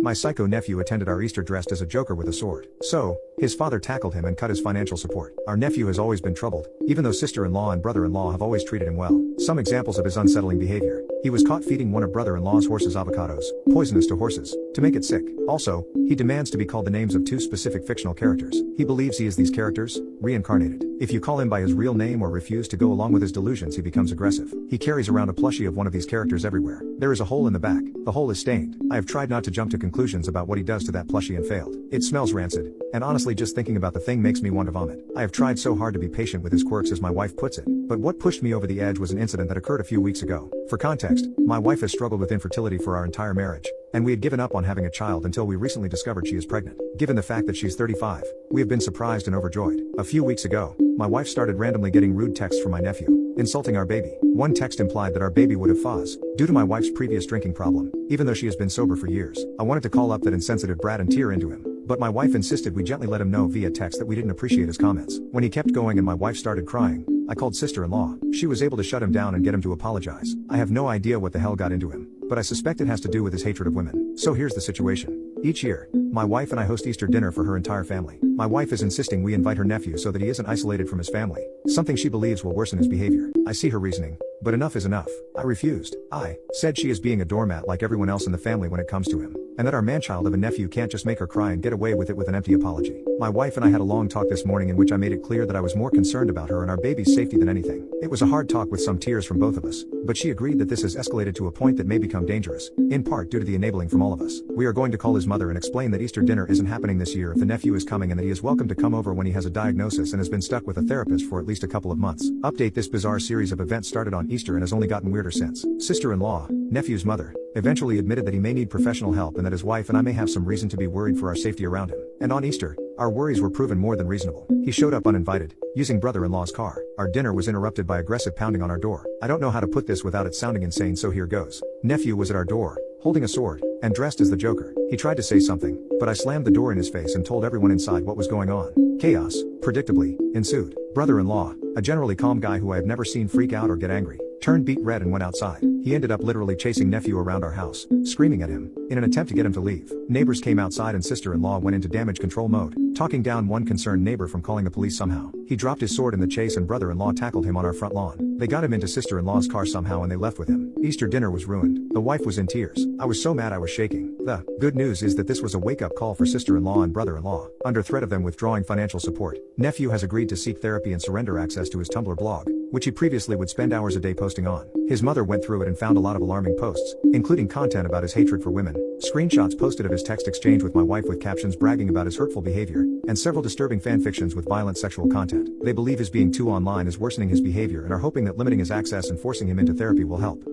My psycho nephew attended our Easter dressed as a joker with a sword. So, his father tackled him and cut his financial support. Our nephew has always been troubled, even though sister-in-law and brother-in-law have always treated him well. Some examples of his unsettling behavior. He was caught feeding one of brother-in-law's horses avocados, poisonous to horses, to make it sick. Also, he demands to be called the names of two specific fictional characters. He believes he is these characters, reincarnated. If you call him by his real name or refuse to go along with his delusions, he becomes aggressive. He carries around a plushie of one of these characters everywhere. There is a hole in the back. The hole is stained. I have tried not to jump to conclusions about what he does to that plushie and failed. It smells rancid, and honestly just thinking about the thing makes me want to vomit. I have tried so hard to be patient with his quirks, as my wife puts it, but what pushed me over the edge was an incident that occurred a few weeks ago. For context, my wife has struggled with infertility for our entire marriage, and we had given up on having a child until we recently discovered she is pregnant. Given the fact that she's 35, we have been surprised and overjoyed. A few weeks ago, my wife started randomly getting rude texts from my nephew, insulting our baby. One text implied that our baby would have fuzz, due to my wife's previous drinking problem, even though she has been sober for years. I wanted to call up that insensitive brat and tear into him, but my wife insisted we gently let him know via text that we didn't appreciate his comments. When he kept going and my wife started crying, I called sister-in-law. She was able to shut him down and get him to apologize. I have no idea what the hell got into him, but I suspect it has to do with his hatred of women. So here's the situation. Each year, my wife and I host Easter dinner for her entire family. My wife is insisting we invite her nephew so that he isn't isolated from his family, something she believes will worsen his behavior. I see her reasoning, but enough is enough. I refused. I said she is being a doormat like everyone else in the family when it comes to him, and that our manchild of a nephew can't just make her cry and get away with it with an empty apology. My wife and I had a long talk this morning in which I made it clear that I was more concerned about her and our baby's safety than anything. It was a hard talk with some tears from both of us, but she agreed that this has escalated to a point that may become dangerous, in part due to the enabling from all of us. We are going to call his mother and explain that Easter dinner isn't happening this year if the nephew is coming, and that he is welcome to come over when he has a diagnosis and has been stuck with a therapist for at least a couple of months. Update: this bizarre series of events started on Easter and has only gotten weirder since. Sister-in-law, nephew's mother, eventually admitted that he may need professional help and that his wife and I may have some reason to be worried for our safety around him. And on Easter, our worries were proven more than reasonable. He showed up uninvited, using brother-in-law's car. Our dinner was interrupted by aggressive pounding on our door. I don't know how to put this without it sounding insane, so here goes. Nephew was at our door, holding a sword, and dressed as the Joker. He tried to say something, but I slammed the door in his face and told everyone inside what was going on. Chaos, predictably, ensued. Brother-in-law, a generally calm guy who I have never seen freak out or get angry, turned beet red and went outside. He ended up literally chasing nephew around our house, screaming at him, in an attempt to get him to leave. Neighbors came outside and sister-in-law went into damage control mode, talking down one concerned neighbor from calling the police somehow. He dropped his sword in the chase and brother-in-law tackled him on our front lawn. They got him into sister-in-law's car somehow and they left with him. Easter dinner was ruined. The wife was in tears. I was so mad I was shaking. The good news is that this was a wake-up call for sister-in-law and brother-in-law. Under threat of them withdrawing financial support, nephew has agreed to seek therapy and surrender access to his Tumblr blog, which he previously would spend hours a day posting on. His mother went through it and found a lot of alarming posts, including content about his hatred for women, screenshots posted of his text exchange with my wife with captions bragging about his hurtful behavior, and several disturbing fanfictions with violent sexual content. They believe his being too online is worsening his behavior and are hoping that limiting his access and forcing him into therapy will help.